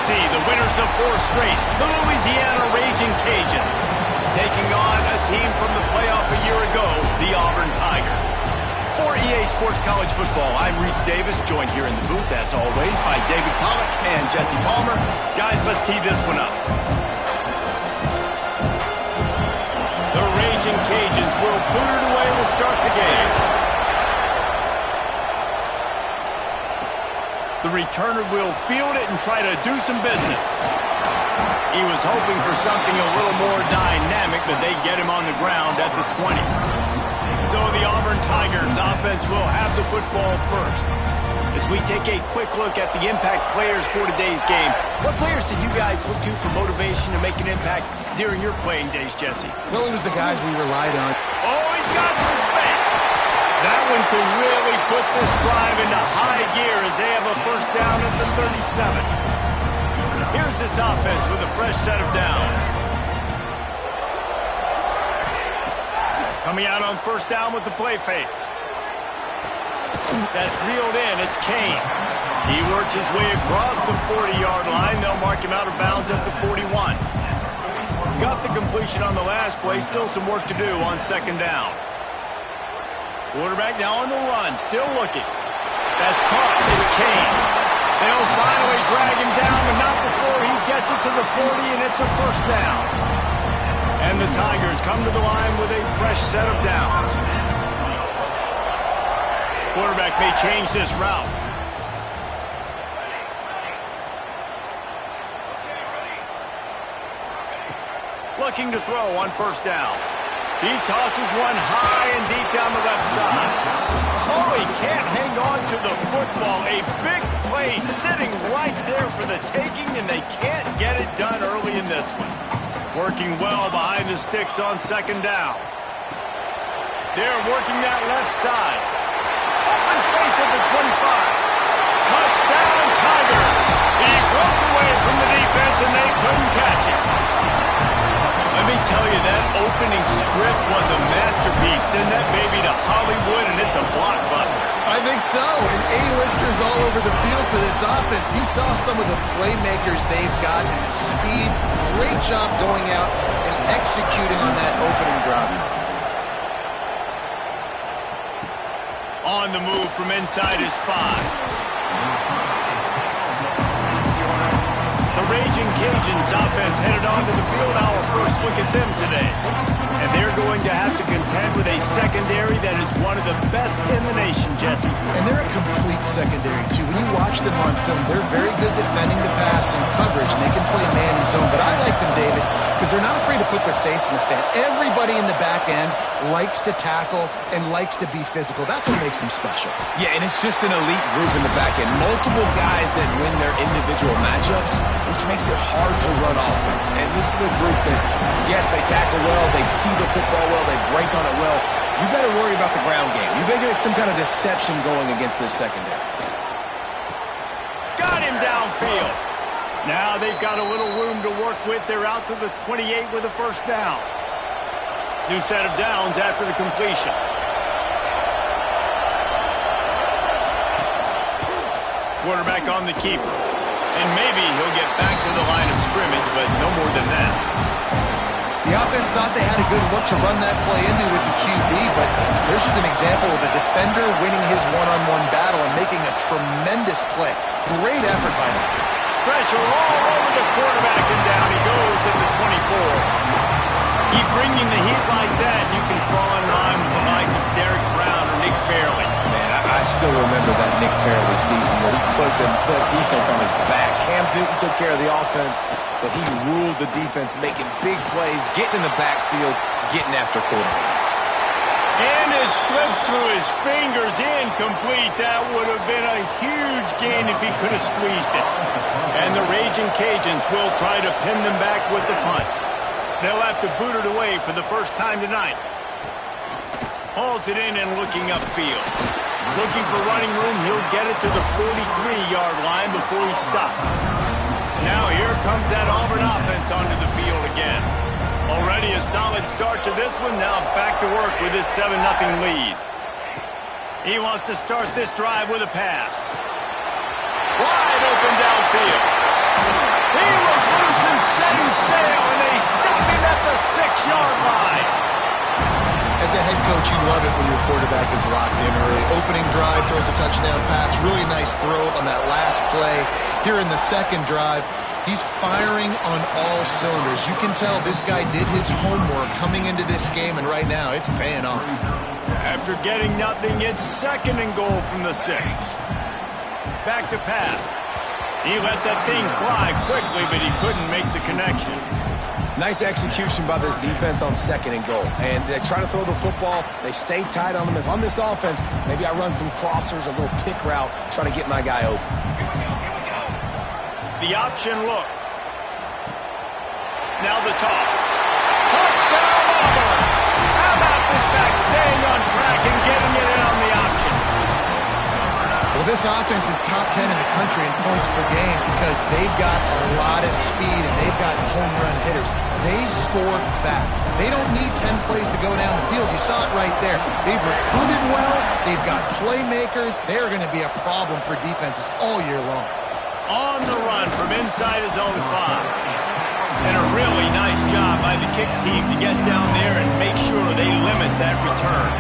SEC, the winners of 4 straight, the Louisiana Raging Cajuns, taking on a team from the playoff a year ago, the Auburn Tigers. For EA Sports College Football, I'm Reese Davis, joined here in the booth, as always, by David Pollack and Jesse Palmer. Guys, let's tee this one up. The Raging Cajuns will boot it away to start the game. The returner will field it and try to do some business. He was hoping for something a little more dynamic, but they get him on the ground at the 20. So the Auburn Tigers offense will have the football first. As we take a quick look at the impact players for today's game, what players did you guys look to for motivation to make an impact during your playing days, Jesse? Well, it was the guys we relied on. Oh, he's got some space. That one could really put this drive into high gear as they have a first down at the 37. Here's this offense with a fresh set of downs. Coming out on first down with the play fake. That's reeled in. It's Kane. He works his way across the 40-yard line. They'll mark him out of bounds at the 41. Got the completion on the last play. Still some work to do on second down. Quarterback now on the run, still looking. That's caught. It's Kane. They'll finally drag him down, but not before he gets it to the 40, and it's a first down. And the Tigers come to the line with a fresh set of downs. Quarterback may change this route. Looking to throw on first down. He tosses one high and deep down the left side. Oh, he can't hang on to the football. A big play sitting right there for the taking, and they can't get it done early in this one. Working well behind the sticks on second down. They're working that left side. Open space at the 25. Touchdown, Tiger. He broke away from the defense, and they couldn't catch him. Let me tell you, that opening script was a masterpiece. Send that baby to Hollywood, and it's a blockbuster. I think so, and A-listers all over the field for this offense. You saw some of the playmakers they've got and the speed. Great job going out and executing on that opening drive. On the move from inside his 5. The Raging Cajuns offense headed onto the field. Our first look at them today. And they're going to have to contend with a secondary that is one of the best in the nation, Jesse. And they're a complete secondary, too. When you watch them on film, they're very good defending the pass and coverage, and they can play man and zone. But I like them, David, because they're not afraid to put their face in the fan. Everybody in the back end likes to tackle and likes to be physical. That's what makes them special. Yeah, and it's just an elite group in the back end. Multiple guys that win their individual matchups, which makes it hard to run offense. And this is a group that, yes, they tackle well, they see the football well, they break on it well. You better worry about the ground game. You better get some kind of deception going against this secondary. Got him downfield. Now they've got a little room to work with. They're out to the 28 with a first down. New set of downs after the completion. Quarterback on the keeper. And maybe he'll get back to the line of scrimmage, but no more than that. The offense thought they had a good look to run that play into with the QB, but there's just an example of a defender winning his one-on-one battle and making a tremendous play. Great effort by them. Pressure all over the quarterback, and down he goes at the 24. Keep bringing the heat like that, you can fall in line with the likes of Derek Brown or Nick Fairley. Man, I still remember that Nick Fairley season where he put the defense on his back. Cam Newton took care of the offense, but he ruled the defense, making big plays, getting in the backfield, getting after quarterbacks. And it slips through his fingers, incomplete. That would have been a huge gain if he could have squeezed it. And the Raging Cajuns will try to pin them back with the punt. They'll have to boot it away for the first time tonight. Hauls it in and looking upfield. Looking for running room, he'll get it to the 43-yard line before he stops. Now here comes that Auburn offense onto the field again. Already a solid start to this one, now back to work with his 7-0 lead. He wants to start this drive with a pass. Wide open downfield. 6-yard line. As a head coach, you love it when your quarterback is locked in early. Opening drive, throws a touchdown pass. Really nice throw on that last play. Here in the second drive, he's firing on all cylinders. You can tell this guy did his homework coming into this game, and right now it's paying off. After getting nothing, it's 2nd and goal from the 6. Back to pass. He let that thing fly quickly, but he couldn't make the connection. Nice execution by this defense on 2nd and goal. And they try to throw the football. They stay tight on them. If I'm this offense, maybe I run some crossers, a little pick route, try to get my guy open. The option look. Now the toss. Touchdown, Auburn! How about this back staying on track and getting it in on the option? Well, this offense is top 10 in the country in points per game because they've got a lot of speed and they've got home run hitters. They score fast. They don't need 10 plays to go down the field. You saw it right there. They've recruited well. They've got playmakers. They're going to be a problem for defenses all year long. On the run from inside his own 5. And a really nice job by the kick team to get down there and make sure they limit that return.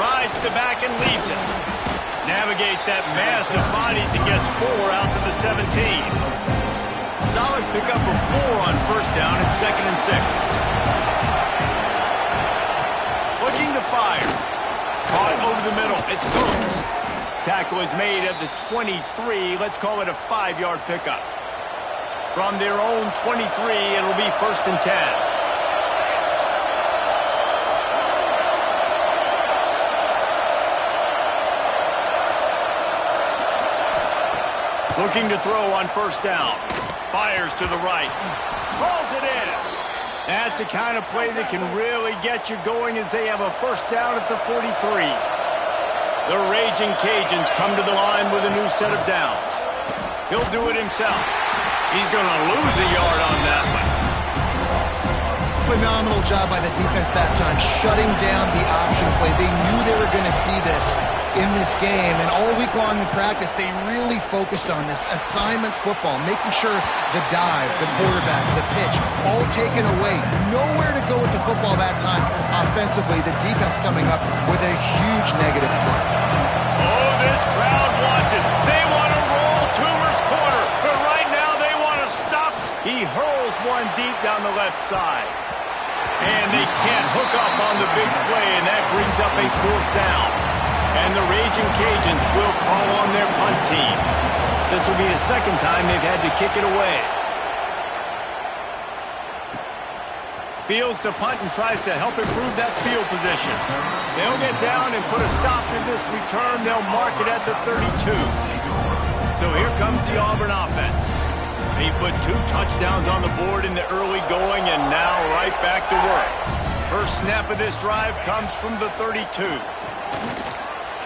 Rides the back and leaves it. Navigates that mass of bodies and gets 4 out to the 17. Solid pickup of 4 on first down and 2nd and 6. Looking to fire. Caught over the middle. It's Cooks. Tackle is made at the 23. Let's call it a 5-yard pickup. From their own 23, it'll be 1st and 10. Looking to throw on first down. Fires to the right. Pulls it in. That's the kind of play that can really get you going as they have a first down at the 43. The Raging Cajuns come to the line with a new set of downs. He'll do it himself. He's going to lose a yard on that one. Phenomenal job by the defense that time, shutting down the option play. They knew they were going to see this in this game, and all week long in practice, they really focused on this assignment football, making sure the dive, the quarterback, the pitch, all taken away. Nowhere to go with the football that time. Offensively, the defense coming up with a huge negative play. Oh, this crowd wants it. They want to roll Toomer's corner, but right now they want to stop. He hurls one deep down the left side. And they can't hook up on the big play, and that brings up a 4th down. And the Raging Cajuns will call on their punt team. This will be the 2nd time they've had to kick it away. Fields to punt and tries to help improve that field position. They'll get down and put a stop to this return. They'll mark it at the 32. So here comes the Auburn offense. He put 2 touchdowns on the board in the early going and now right back to work. First snap of this drive comes from the 32.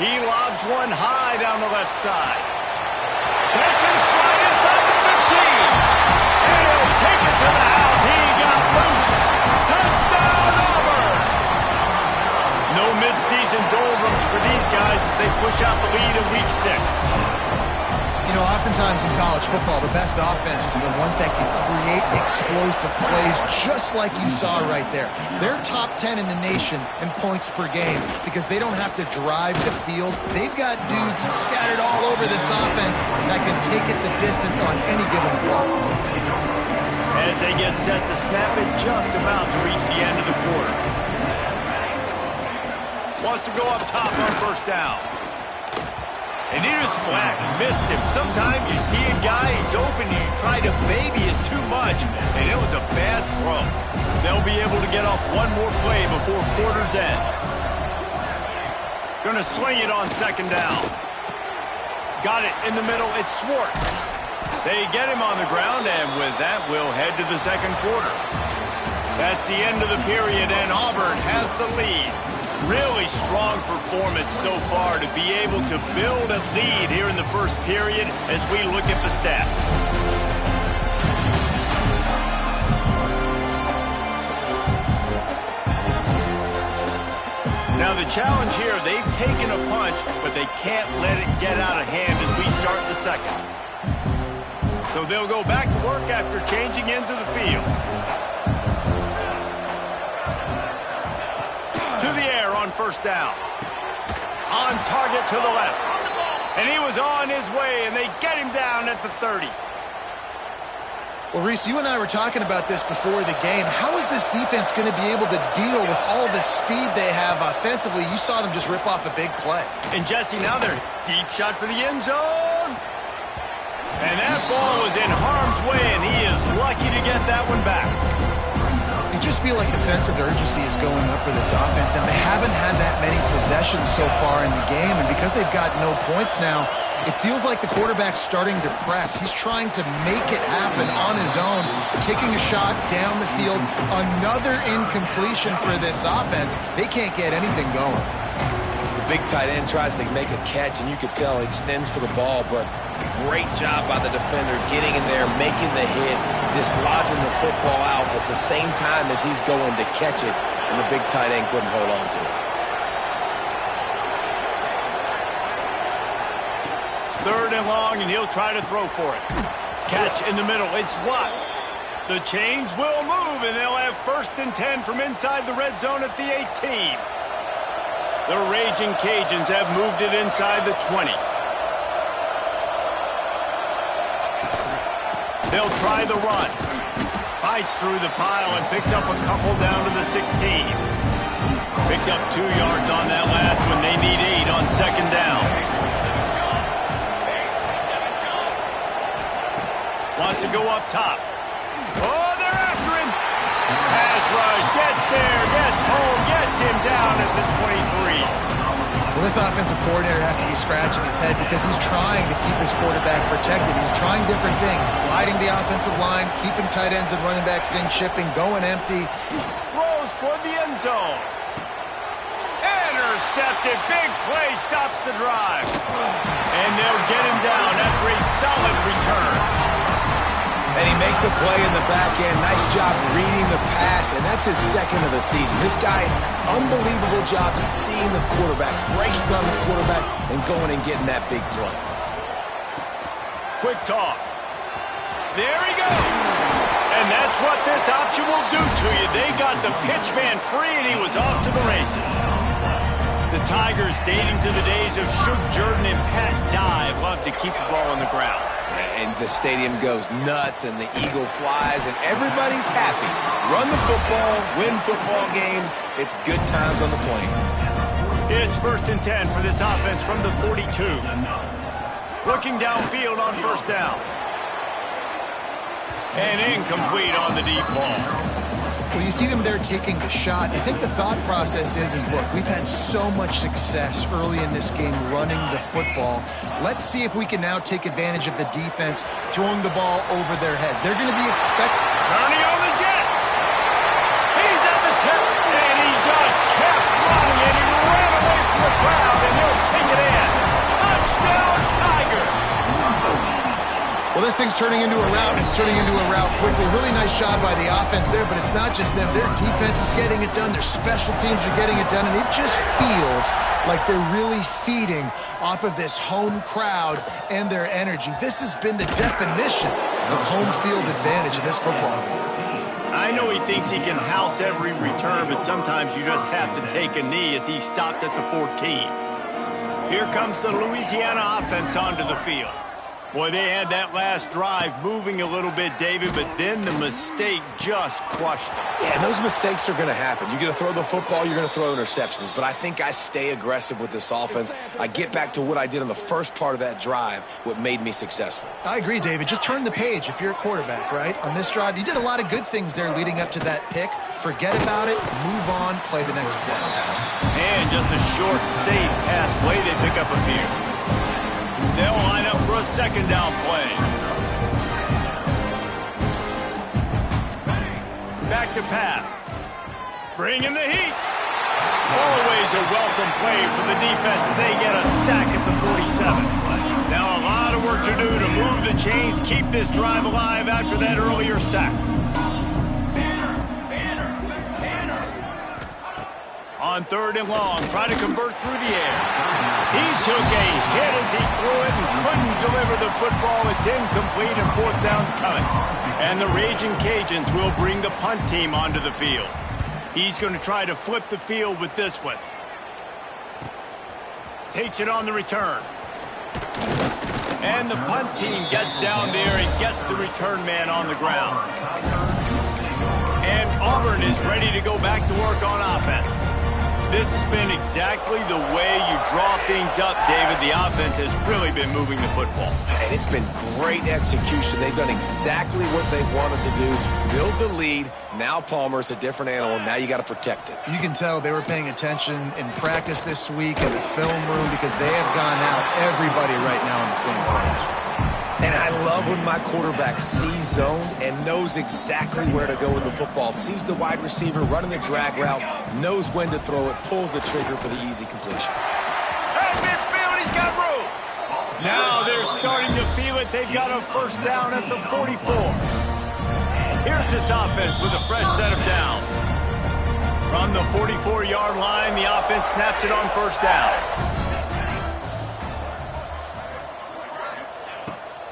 He lobs one high down the left side. Catch and stride inside the 15. And he'll take it to the house. He got loose. Touchdown, Auburn! No midseason doldrums for these guys as they push out the lead in week 6. You know, oftentimes in college football, the best offenses are the ones that can create explosive plays just like you saw right there. They're top 10 in the nation in points per game because they don't have to drive the field. They've got dudes scattered all over this offense that can take it the distance on any given play. As they get set to snap it, just about to reach the end of the quarter. Wants to go up top on first down. And he was flat, missed him. Sometimes you see a guy, he's open, and you try to baby it too much, and it was a bad throw. They'll be able to get off one more play before quarter's end. Gonna swing it on 2nd down. Got it in the middle, it's Schwartz. They get him on the ground, and with that, we'll head to the 2nd quarter. That's the end of the period, and Auburn has the lead. Really strong performance so far to be able to build a lead here in the first period as we look at the stats. Now the challenge here, they've taken a punch, but they can't let it get out of hand as we start the 2nd. So they'll go back to work after changing into the field. To the air on first down. On target to the left. And he was on his way, and they get him down at the 30. Well, Reese, you and I were talking about this before the game. How is this defense going to be able to deal with all the speed they have offensively? You saw them just rip off a big play. And Jesse, now they're deep shot for the end zone. And that ball was in harm's way, and he is lucky to get that one back. You just feel like the sense of urgency is going up for this offense. Now, they haven't had that many possessions so far in the game, and because they've got no points now, it feels like the quarterback's starting to press. He's trying to make it happen on his own, taking a shot down the field. Another incompletion for this offense. They can't get anything going. The big tight end tries to make a catch, and you could tell he extends for the ball, but great job by the defender getting in there, making the hit, dislodging the football out at the same time as he's going to catch it, and the big tight end couldn't hold on to it. Third and long, and he'll try to throw for it. Catch in the middle. It's Watt. The chains will move, and they'll have 1st and 10 from inside the red zone at the 18. The Raging Cajuns have moved it inside the 20. They'll try the run. Fights through the pile and picks up a couple down to the 16. Picked up 2 yards on that last one. They need 8 on 2nd down. Wants to go up top. Oh, they're after him. Pass rush, gets there, gets home, gets him down at the 23. Well, this offensive coordinator has to be scratching his head because he's trying to keep his quarterback protected. He's trying different things, sliding the offensive line, keeping tight ends and running backs in, chipping, going empty. Throws toward the end zone. Intercepted. Big play stops the drive. And they'll get him down after a solid return. And he makes a play in the back end. Nice job reading the pass, and that's his 2nd of the season. This guy, unbelievable job seeing the quarterback, breaking on the quarterback, and going and getting that big play. Quick toss. There he goes. And that's what this option will do to you. They got the pitch man free, and he was off to the races. The Tigers, dating to the days of Shug Jordan and Pat Dye, love to keep the ball on the ground. And the stadium goes nuts, and the eagle flies, and everybody's happy. Run the football, win football games. It's good times on the Plains. It's 1st and 10 for this offense from the 42. Looking downfield on 1st down. And incomplete on the deep ball. Well, you see them there taking the shot. I think the thought process is look, we've had so much success early in this game running the football. Let's see if we can now take advantage of the defense throwing the ball over their head. They're going to be expecting. Turning on the Jets. He's at the tip, and he just kept running, and he ran away from the crowd, and he'll take it in. Touchdown, Tigers. Well, this thing's turning into a rout, and it's turning into a rout quickly. Really nice job by the offense there, but it's not just them. Their defense is getting it done. Their special teams are getting it done, and it just feels like they're really feeding off of this home crowd and their energy. This has been the definition of home field advantage in this football game. I know he thinks he can house every return, but sometimes you just have to take a knee as he stopped at the 14. Here comes the Louisiana offense onto the field. Boy, they had that last drive moving a little bit, David, but then the mistake just crushed them. Yeah, those mistakes are going to happen. You're going to throw the football, you're going to throw interceptions, but I think I stay aggressive with this offense. I get back to what I did on the first part of that drive, what made me successful. I agree, David. Just turn the page if you're a quarterback, right? On this drive, you did a lot of good things there leading up to that pick. Forget about it, move on, play the next play. And just a short, safe pass play, they pick up a few. They'll line up for a 2nd down play. Back to pass. Bringing the heat. Always a welcome play for the defense as they get a sack at the 47. Now a lot of work to do to move the chains, keep this drive alive after that earlier sack. On 3rd and long, try to convert through the air. He took a hit as he threw it and couldn't deliver the football. It's incomplete and 4th down's coming. And the Raging Cajuns will bring the punt team onto the field. He's going to try to flip the field with this one. Takes it on the return. And the punt team gets down there and gets the return man on the ground. And Auburn is ready to go back to work on offense. This has been exactly the way you draw things up, David. The offense has really been moving the football. And it's been great execution. They've done exactly what they've wanted to do. Build the lead. Now Palmer's a different animal. Now you got to protect it. You can tell they were paying attention in practice this week in the film room because they have gone out everybody right now on the same page. And I love when my quarterback sees zone and knows exactly where to go with the football. Sees the wide receiver running the drag route, knows when to throw it, pulls the trigger for the easy completion. At midfield, he's got room. Now they're starting to feel it. They've got a 1st down at the 44. Here's this offense with a fresh set of downs. From the 44-yard line, the offense snaps it on 1st down.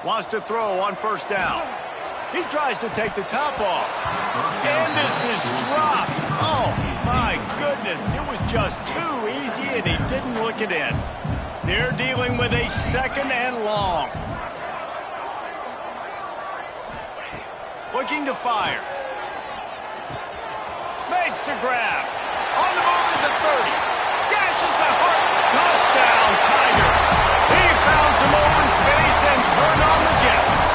Wants to throw on 1st down. He tries to take the top off. And this is dropped. Oh, my goodness. It was just too easy, and he didn't look it in. They're dealing with a 2nd and long. Looking to fire. Makes the grab. On the move at the 30. Gashes the hook. Touchdown, Tiger. He found some open space and turned on the Jets.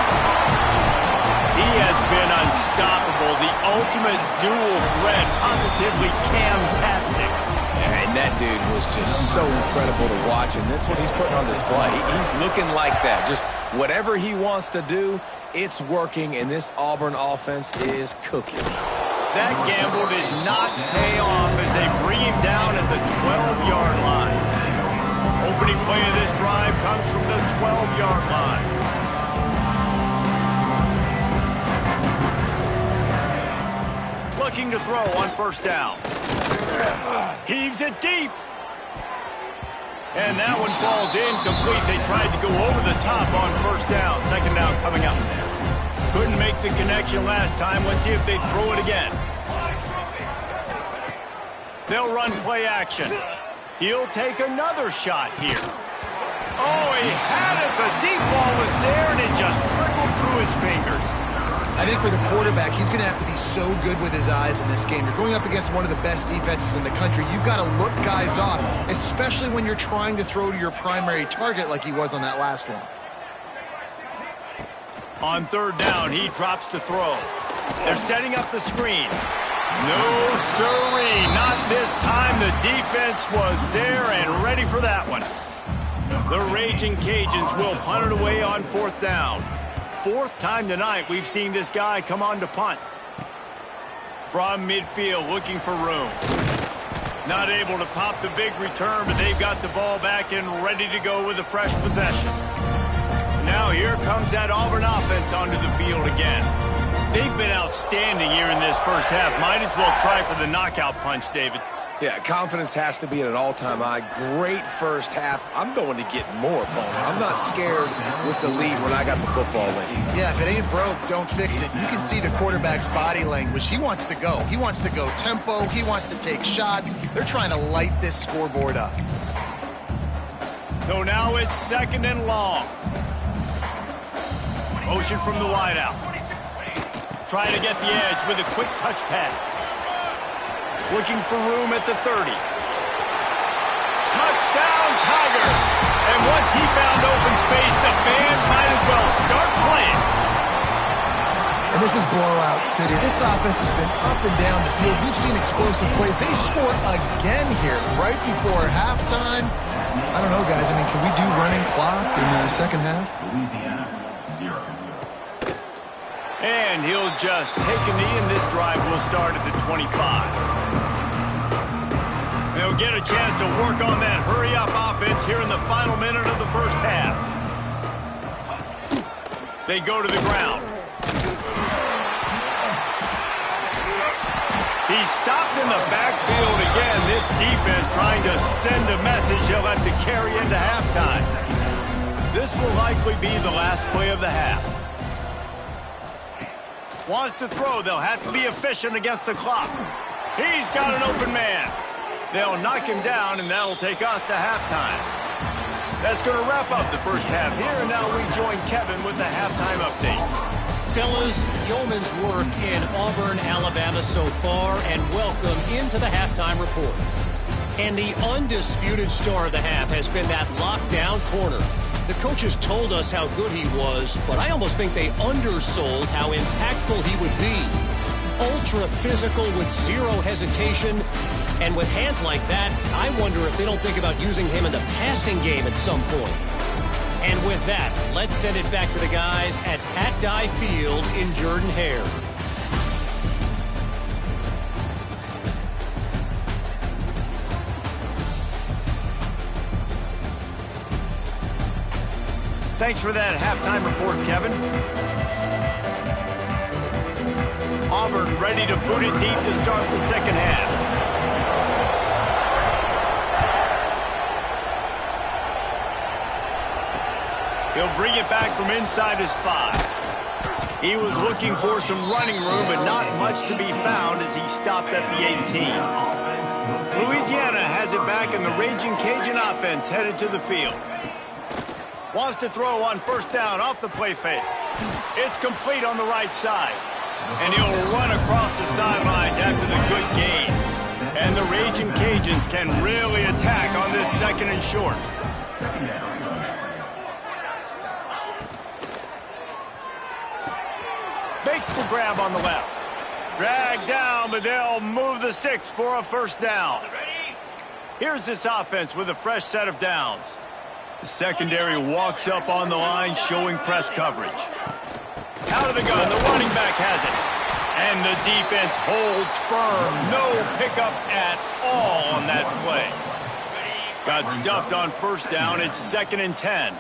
He has been unstoppable. The ultimate dual threat. Positively Cam-tastic. And that dude was just so incredible to watch, and that's what he's putting on display. He's looking like that. Just whatever he wants to do, it's working, and this Auburn offense is cooking. That gamble did not pay off as they bring him down at the 12-yard line. Opening play of this drive comes from the 12-yard line. Looking to throw on 1st down. Heaves it deep. And that one falls incomplete. They tried to go over the top on 1st down. 2nd down coming up. Couldn't make the connection last time. Let's see if they throw it again. They'll run play action. He'll take another shot here. Oh, he had it. The deep ball was there, and it just trickled through his fingers. I think for the quarterback, he's going to have to be so good with his eyes in this game. You're going up against one of the best defenses in the country. You've got to look guys off, especially when you're trying to throw to your primary target like he was on that last one. On 3rd down, he drops to throw. They're setting up the screen. No, sirree, not this time. The defense was there and ready for that one. The Raging Cajuns will punt it away on 4th down. 4th time tonight we've seen this guy come on to punt. From midfield, looking for room. Not able to pop the big return, but they've got the ball back and ready to go with a fresh possession. Now here comes that Auburn offense onto the field again. They've been outstanding here in this 1st half. Might as well try for the knockout punch, David. Yeah, confidence has to be at an all-time high. Great 1st half. I'm going to get more, Palmer. I'm not scared with the lead when I got the football in. Yeah, if it ain't broke, don't fix it. You can see the quarterback's body language. He wants to go. He wants to go tempo. He wants to take shots. They're trying to light this scoreboard up. So now it's 2nd and long. Motion from the wideout. Trying to get the edge with a quick touch pass. Looking for room at the 30. Touchdown, Tiger! And once he found open space, the band might as well start playing. And this is blowout city. This offense has been up and down the field. We've seen explosive plays. They score again here right before halftime. I don't know, guys. I mean, can we do running clock in the 2nd half? And he'll just take a knee, and this drive will start at the 25. They'll get a chance to work on that hurry-up offense here in the final minute of the 1st half. They go to the ground. He's stopped in the backfield again. This defense trying to send a message he'll have to carry into halftime. This will likely be the last play of the half. Wants to throw. They'll have to be efficient against the clock. He's got an open man. They'll knock him down, and that'll take us to halftime. That's going to wrap up the first half here, and now we join Kevin with the halftime update. Fellas, yeoman's work in Auburn, Alabama so far, and welcome into the halftime report. And the undisputed star of the half has been that lockdown corner. The coaches told us how good he was, but I almost think they undersold how impactful he would be. Ultra physical with zero hesitation, and with hands like that, I wonder if they don't think about using him in the passing game at some point. And with that, let's send it back to the guys at Pat Dye Field in Jordan-Hare. Thanks for that halftime report, Kevin. Auburn ready to boot it deep to start the second half. He'll bring it back from inside his 5. He was looking for some running room, but not much to be found as he stopped at the 18. Louisiana has it back, and the Raging Cajun offense headed to the field. Wants to throw on first down off the play fake. It's complete on the right side. And he'll run across the sidelines after the good gain. And the Raging Cajuns can really attack on this second and short. Makes the grab on the left. Drag down, but they'll move the sticks for a first down. Here's this offense with a fresh set of downs. The secondary walks up on the line, showing press coverage. Out of the gun, the running back has it. And the defense holds firm. No pickup at all on that play. Got stuffed on first down. It's 2nd and 10.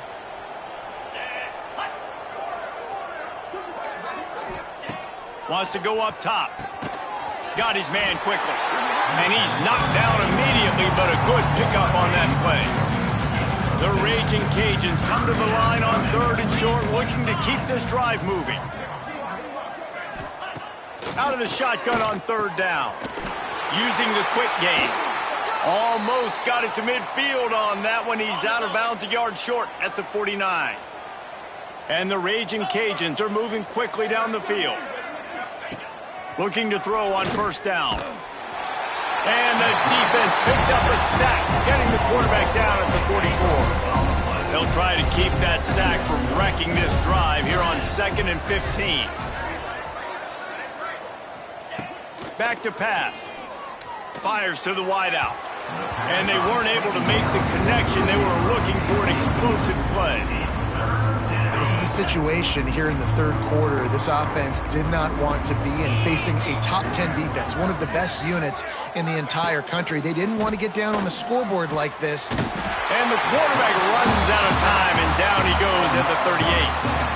Wants to go up top. Got his man quickly. And he's knocked down immediately, but a good pickup on that play. The Raging Cajuns come to the line on 3rd and short, looking to keep this drive moving. Out of the shotgun on 3rd down. Using the quick game. Almost got it to midfield on that one. He's out of bounds, a yard short at the 49. And the Raging Cajuns are moving quickly down the field. Looking to throw on first down. And the defense picks up a sack, getting the quarterback down at the 44. They'll try to keep that sack from wrecking this drive here on 2nd and 15. Back to pass. Fires to the wideout. And they weren't able to make the connection. They were looking for an explosive play. This is a situation here in the 3rd quarter this offense did not want to be in, facing a top 10 defense, one of the best units in the entire country. They didn't want to get down on the scoreboard like this. And the quarterback runs out of time, and down he goes at the 38.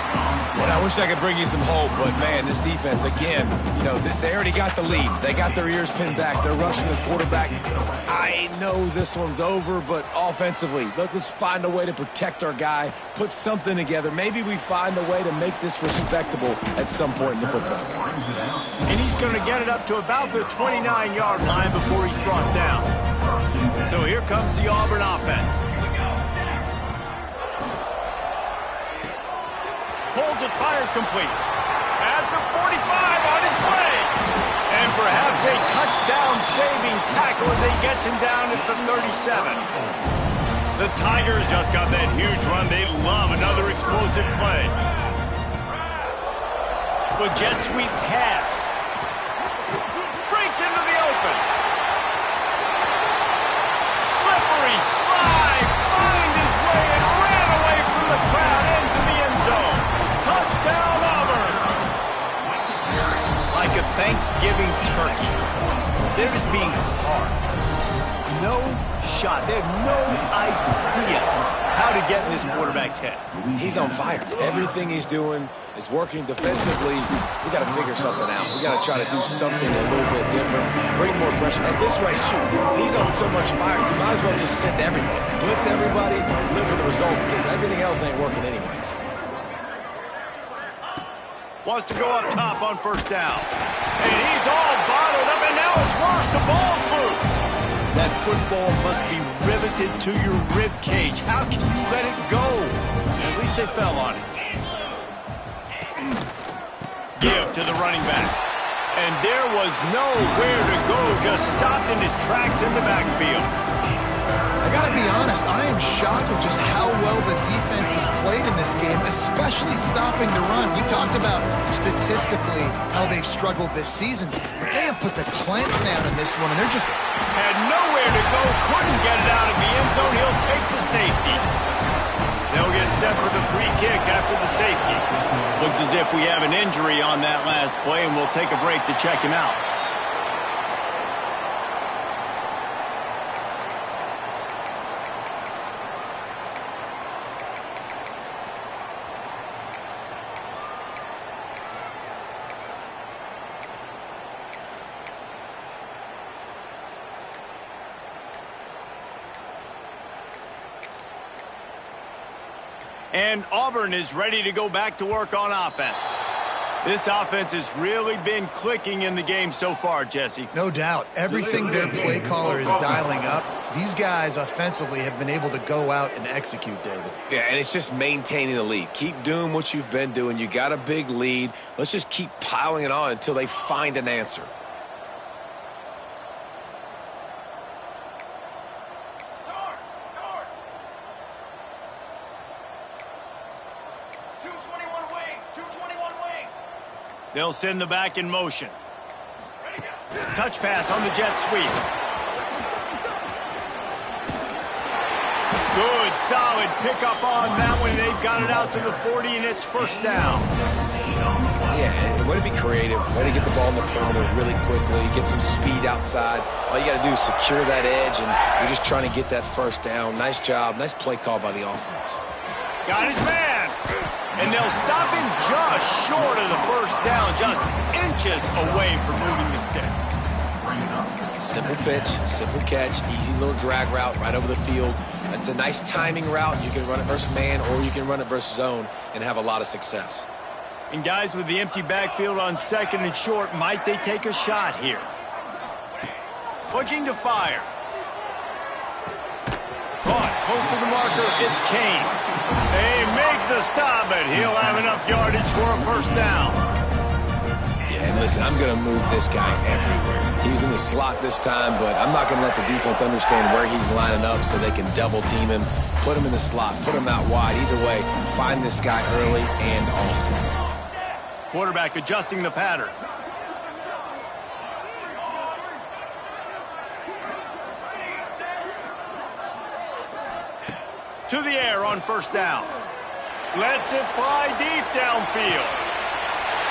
And I wish I could bring you some hope, but, man, this defense, again, you know, they already got the lead. They got their ears pinned back. They're rushing the quarterback. I know this one's over, but offensively, let's find a way to protect our guy, put something together. Maybe we find a way to make this respectable at some point in the football game. And he's going to get it up to about the 29-yard line before he's brought down. So here comes the Auburn offense. Pulls it, fired complete. At the 45 on his way. And perhaps a touchdown-saving tackle as he gets him down at the 37. The Tigers just got that huge run. They love another explosive play. The jet sweep pass. Breaks into the open. Slippery slide. Find his way and ran away from the crowd into the end zone. Touchdown, Auburn! Like a Thanksgiving turkey, they're just being carved. No shot. They have no idea how to get in this quarterback's head. He's on fire. Everything he's doing is working defensively. We got to figure something out. We got to try to do something a little bit different, bring more pressure. At this rate, shoot, he's on so much fire, you might as well just send everybody. Blitz everybody, live with the results, because everything else ain't working anyways. Wants to go up top on first down. And he's all bottled up, and now it's worse. The ball's loose. That football must be riveted to your rib cage. How can you let it go? At least they fell on it. Give to the running back. And there was nowhere to go. Just stopped in his tracks in the backfield. I gotta be honest, I am shocked at just how well the defense has played in this game, especially stopping the run. We talked about statistically how they've struggled this season, but they have put the clamps down in this one, and they're just... Had nowhere to go, couldn't get it out of the end zone. He'll take the safety. They'll get set for the free kick after the safety. Looks as if we have an injury on that last play, and we'll take a break to check him out. And Auburn is ready to go back to work on offense. This offense has really been clicking in the game so far, Jesse. No doubt. Everything their play caller is dialing up, these guys offensively have been able to go out and execute, David. Yeah, and it's just maintaining the lead. Keep doing what you've been doing. You got a big lead. Let's just keep piling it on until they find an answer. They'll send the back in motion. Touch pass on the jet sweep. Good, solid pickup on that one. They've got it out to the 40, and it's first down. Yeah, and way to be creative. Way to get the ball in the perimeter really quickly. Get some speed outside. All you got to do is secure that edge, and you're just trying to get that first down. Nice job. Nice play call by the offense. Got his man. And they'll stop him just short of the first down, just inches away from moving the sticks. Simple pitch, simple catch, easy little drag route right over the field. It's a nice timing route. You can run it versus man, or you can run it versus zone and have a lot of success. And guys with the empty backfield on second and short, might they take a shot here? Looking to fire. Caught, close to the marker, it's Kane. They make the stop, but he'll have enough yardage for a first down. Yeah, and listen, I'm going to move this guy everywhere. He's in the slot this time, but I'm not going to let the defense understand where he's lining up so they can double team him, put him in the slot, put him out wide. Either way, find this guy early and often. Quarterback adjusting the pattern. To the air on first down. Lets it fly deep downfield.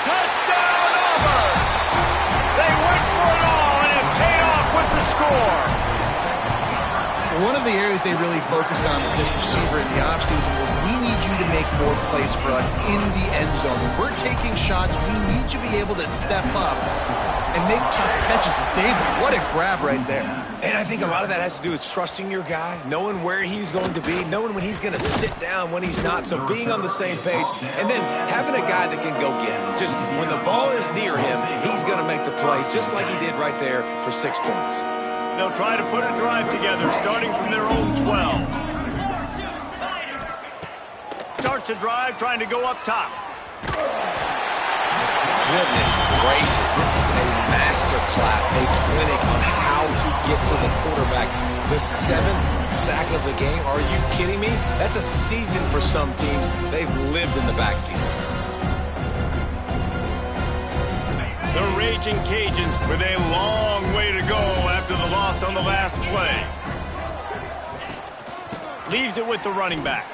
Touchdown, Auburn! They went for it all, and it paid off with the score. One of the areas they really focused on with this receiver in the offseason was, we need you to make more plays for us in the end zone. When we're taking shots, we need you to be able to step up and make tough catches. And David, what a grab right there. And I think a lot of that has to do with trusting your guy, knowing where he's going to be, knowing when he's going to sit down, when he's not. So being on the same page, and then having a guy that can go get him. Just when the ball is near him, he's going to make the play, just like he did right there for 6 points. They'll try to put a drive together, starting from their own 12. Starts a drive, trying to go up top. Goodness gracious, this is a master class, a clinic on how to get to the quarterback. The 7th sack of the game, are you kidding me? That's a season for some teams. They've lived in the backfield. The Raging Cajuns with a long way to go after the loss on the last play. Leaves it with the running back.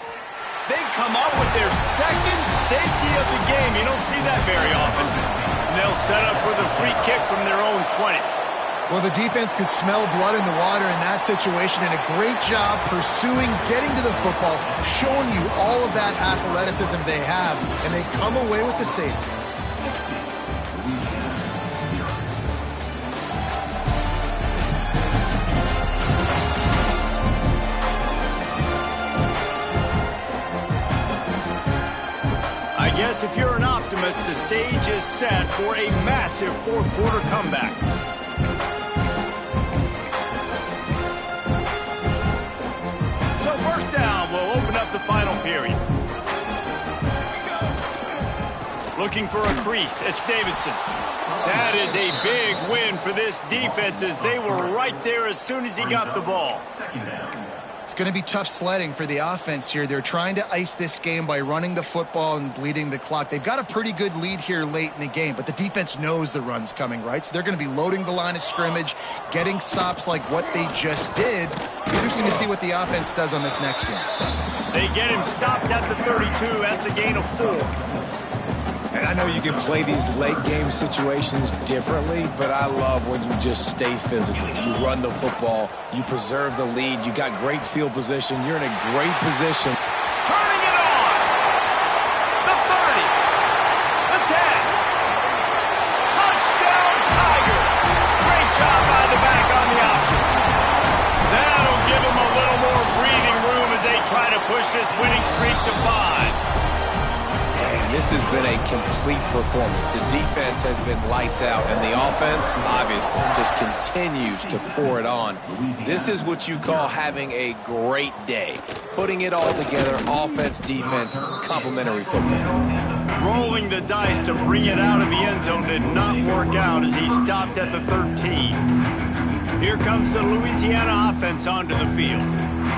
They come up with their second safety of the game. You don't see that very often. And they'll set up for the free kick from their own 20. Well, the defense could smell blood in the water in that situation, and a great job pursuing, getting to the football, showing you all of that athleticism they have, and they come away with the safety. I guess if you're an optimist, the stage is set for a massive fourth quarter comeback. So first down will open up the final period. Looking for a crease, it's Davidson. That is a big win for this defense as they were right there as soon as he got the ball. It's going to be tough sledding for the offense here. They're trying to ice this game by running the football and bleeding the clock. They've got a pretty good lead here late in the game, but the defense knows the run's coming, right? So they're going to be loading the line of scrimmage, getting stops like what they just did. Interesting to see what the offense does on this next one. They get him stopped at the 32. That's a gain of 4. And I know you can play these late game situations differently, but I love when you just stay physical. You run the football, you preserve the lead, you got great field position, you're in a great position. Turning it on! The 30! The 10! Touchdown Tigers! Great job by the back on the option. That'll give them a little more breathing room as they try to push this winning streak to 5. This has been a complete performance. The defense has been lights out, and the offense, obviously, just continues to pour it on. This is what you call having a great day. Putting it all together, offense, defense, complementary football. Rolling the dice to bring it out of the end zone did not work out as he stopped at the 13. Here comes the Louisiana offense onto the field.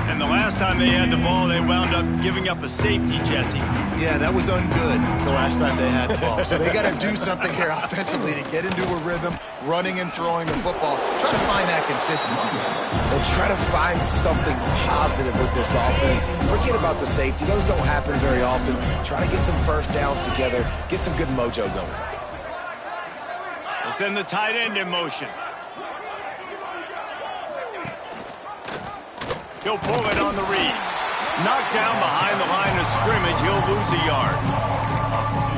And the last time they had the ball, they wound up giving up a safety, Jesse. Yeah, that was ungood the last time they had the ball. So they got to do something here offensively to get into a rhythm, running and throwing the football. Try to find that consistency. And try to find something positive with this offense. Forget about the safety. Those don't happen very often. Try to get some first downs together. Get some good mojo going. We'll send the tight end in motion. He'll pull it on the read. Knocked down behind the line of scrimmage. He'll lose a yard.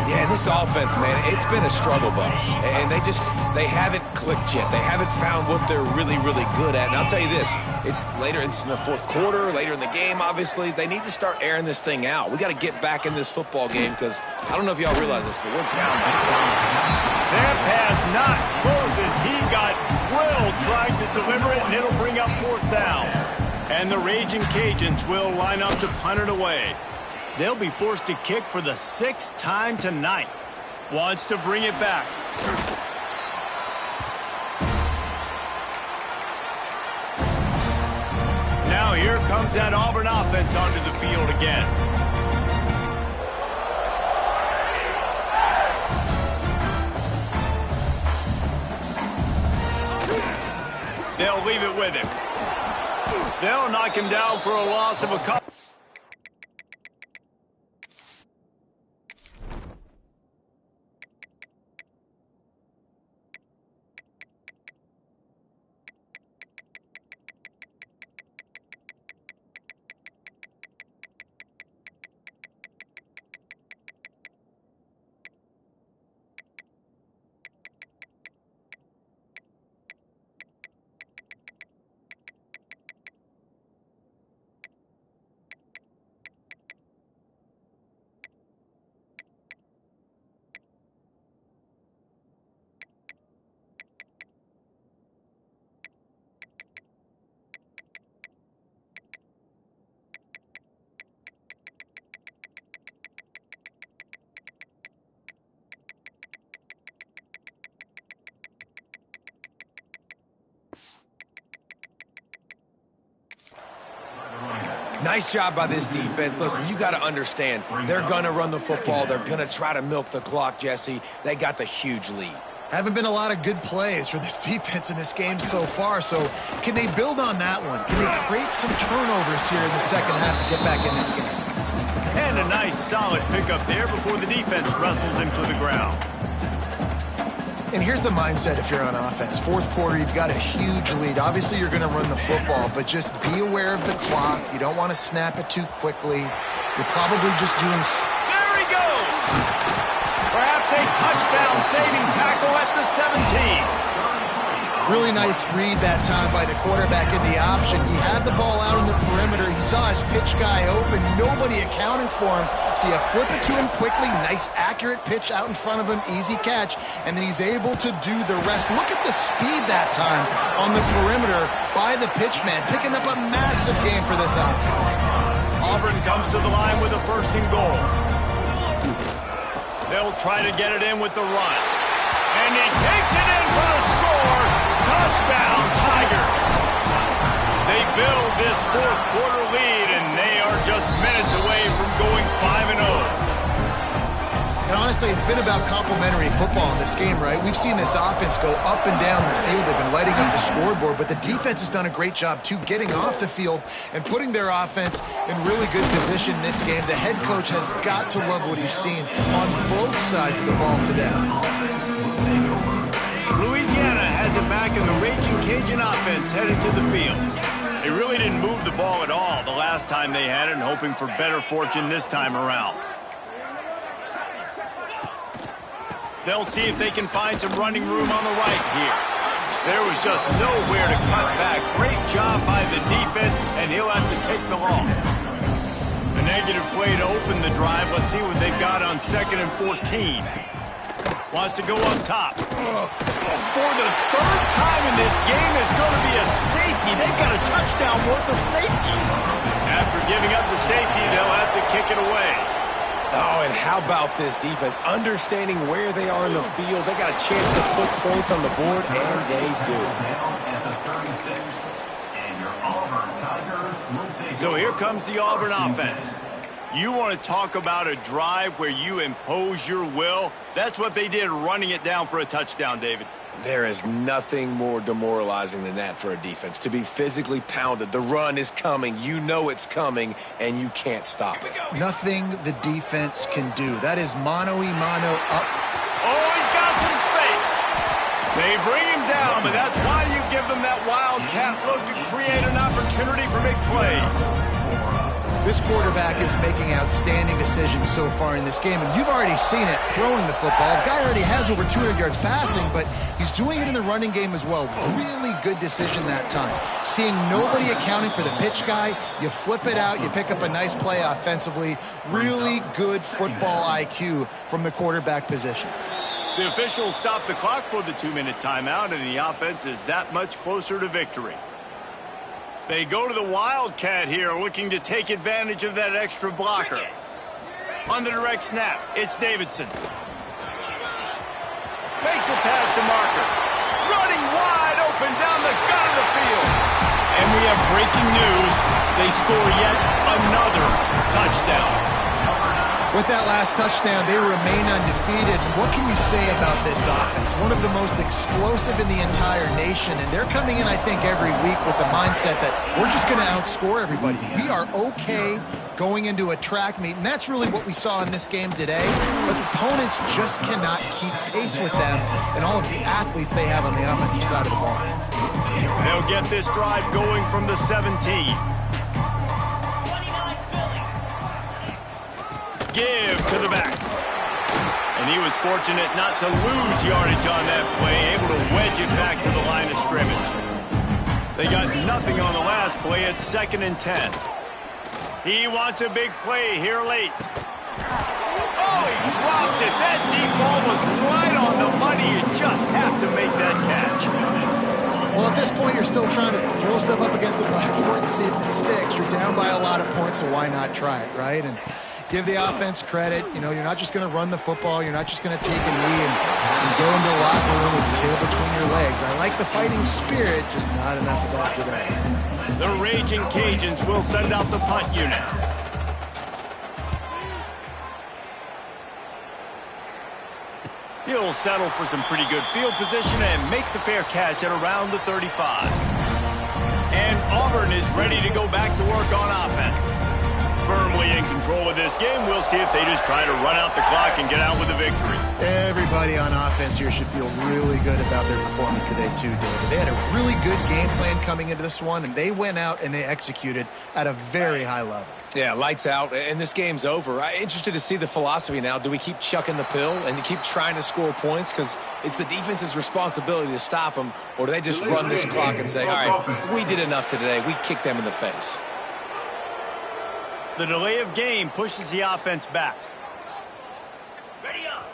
Yeah, this offense, man, it's been a struggle bus. And they haven't clicked yet. They haven't found what they're really, really good at. And I'll tell you this, it's later in the fourth quarter, later in the game, obviously. They need to start airing this thing out. We got to get back in this football game because I don't know if y'all realize this, but we're down. That pass not close as he got drilled trying to deliver it, and it'll bring up fourth down. And the Raging Cajuns will line up to punt it away. They'll be forced to kick for the 6th time tonight. Wants to bring it back. Now here comes that Auburn offense onto the field again. They'll leave it with him. They'll knock him down for a loss of a couple. Nice job by this defense. Listen, you got to understand, they're going to run the football. They're going to try to milk the clock, Jesse. They got the huge lead. Haven't been a lot of good plays for this defense in this game so far, so can they build on that one? Can they create some turnovers here in the second half to get back in this game? And a nice solid pickup there before the defense wrestles him to the ground. And here's the mindset if you're on offense. Fourth quarter, you've got a huge lead. Obviously, you're going to run the football, but just be aware of the clock. You don't want to snap it too quickly. You're probably just doing... There he goes! Perhaps a touchdown-saving tackle at the 17. Really nice read that time by the quarterback in the option. He had the ball out in the perimeter. He saw his pitch guy open. Nobody accounted for him. So you flip it to him quickly. Nice, accurate pitch out in front of him. Easy catch. And then he's able to do the rest. Look at the speed that time on the perimeter by the pitch man. Picking up a massive game for this offense. Auburn comes to the line with a 1st and goal. They'll try to get it in with the run. And he takes it in for the score. Touchdown, Tigers. They build this 4th quarter lead, and they are just minutes away from going 5-0. And honestly, it's been about complementary football in this game, right? We've seen this offense go up and down the field. They've been lighting up the scoreboard, but the defense has done a great job, too, getting off the field and putting their offense in really good position in this game. The head coach has got to love what he's seen on both sides of the ball today. Louisiana has it back in the Raging Cajun offense headed to the field. They really didn't move the ball at all the last time they had it, and hoping for better fortune this time around. They'll see if they can find some running room on the right here. There was just nowhere to cut back. Great job by the defense, and he'll have to take the loss. A negative play to open the drive. Let's see what they've got on 2nd and 14. Wants to go up top. For the 3rd time in this game, it's going to be a safety. They've got a touchdown worth of safeties. After giving up the safety, they'll have to kick it away. Oh, and how about this defense? Understanding where they are in the field. They got a chance to put points on the board, and they do. So here comes the Auburn offense. You want to talk about a drive where you impose your will? That's what they did, running it down for a touchdown, David. There is nothing more demoralizing than that for a defense. To be physically pounded. The run is coming. You know it's coming, and you can't stop it. Nothing the defense can do. That is mano-a-mano up. Oh, he's got some space. They bring him down, but that's why you give them that wildcat look to create an opportunity for big plays. This quarterback is making outstanding decisions so far in this game, and you've already seen it throwing the football. The guy already has over 200 yards passing, but he's doing it in the running game as well. Really good decision that time. Seeing nobody accounting for the pitch guy, you flip it out, you pick up a nice play offensively. Really good football IQ from the quarterback position. The officials stopped the clock for the 2-minute timeout, and the offense is that much closer to victory. They go to the Wildcat here, looking to take advantage of that extra blocker. On the direct snap, it's Davidson. Makes it past the marker. Running wide open down the gut of the field. And we have breaking news. They score yet another touchdown. With that last touchdown, they remain undefeated. What can you say about this offense? One of the most explosive in the entire nation, and they're coming in, I think, every week with the mindset that we're just going to outscore everybody. We are okay going into a track meet, and that's really what we saw in this game today. But opponents just cannot keep pace with them and all of the athletes they have on the offensive side of the ball. They'll get this drive going from the 17. Give to the back. And he was fortunate not to lose yardage on that play, able to wedge it back to the line of scrimmage. They got nothing on the last play. It's 2nd and 10. He wants a big play here late. Oh, he dropped it. That deep ball was right on the money. You just have to make that catch. Well, at this point, you're still trying to throw stuff up against the blackboard and see if it sticks. You're down by a lot of points, so why not try it, right? And give the offense credit. You know, you're not just going to run the football. You're not just going to take a knee and go into the locker room with your tail between your legs. I like the fighting spirit, just not enough of that today. The Raging Cajuns will send out the punt unit. He'll settle for some pretty good field position and make the fair catch at around the 35. And Auburn is ready to go back to work on offense. Firmly in control control of this game. We'll see if they just try to run out the clock and get out with a victory. Everybody on offense here should feel really good about their performance today too, David. They had a really good game plan coming into this one, and they went out and they executed at a very high level. Yeah, lights out, and this game's over. I'm interested to see the philosophy now. Do we keep chucking the pill and keep trying to score points? Because it's the defense's responsibility to stop them, or do they just run this clock and say, all right, we did enough today. We kicked them in the face. The delay of game pushes the offense back. Ready up.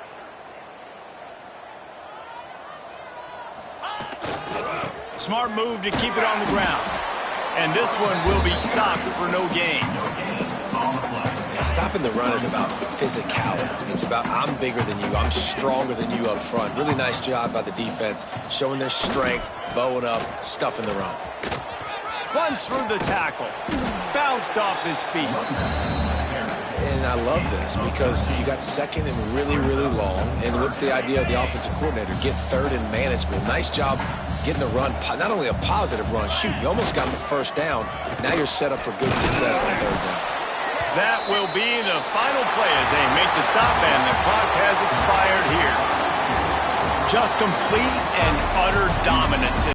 Smart move to keep it on the ground. And this one will be stopped for no gain. Yeah, stopping the run is about physicality. It's about I'm bigger than you. I'm stronger than you up front. Really nice job by the defense, showing their strength, bowing up, stuffing the run. Runs through the tackle. Bounced off his feet. And I love this because you got second and really, really long. And what's the idea of the offensive coordinator? Get third and manageable. Nice job getting the run, not only a positive run. Shoot, you almost got the first down. Now you're set up for good success on third down. That will be the final play as they make the stop, and the clock has expired here. Just complete and utter dominance.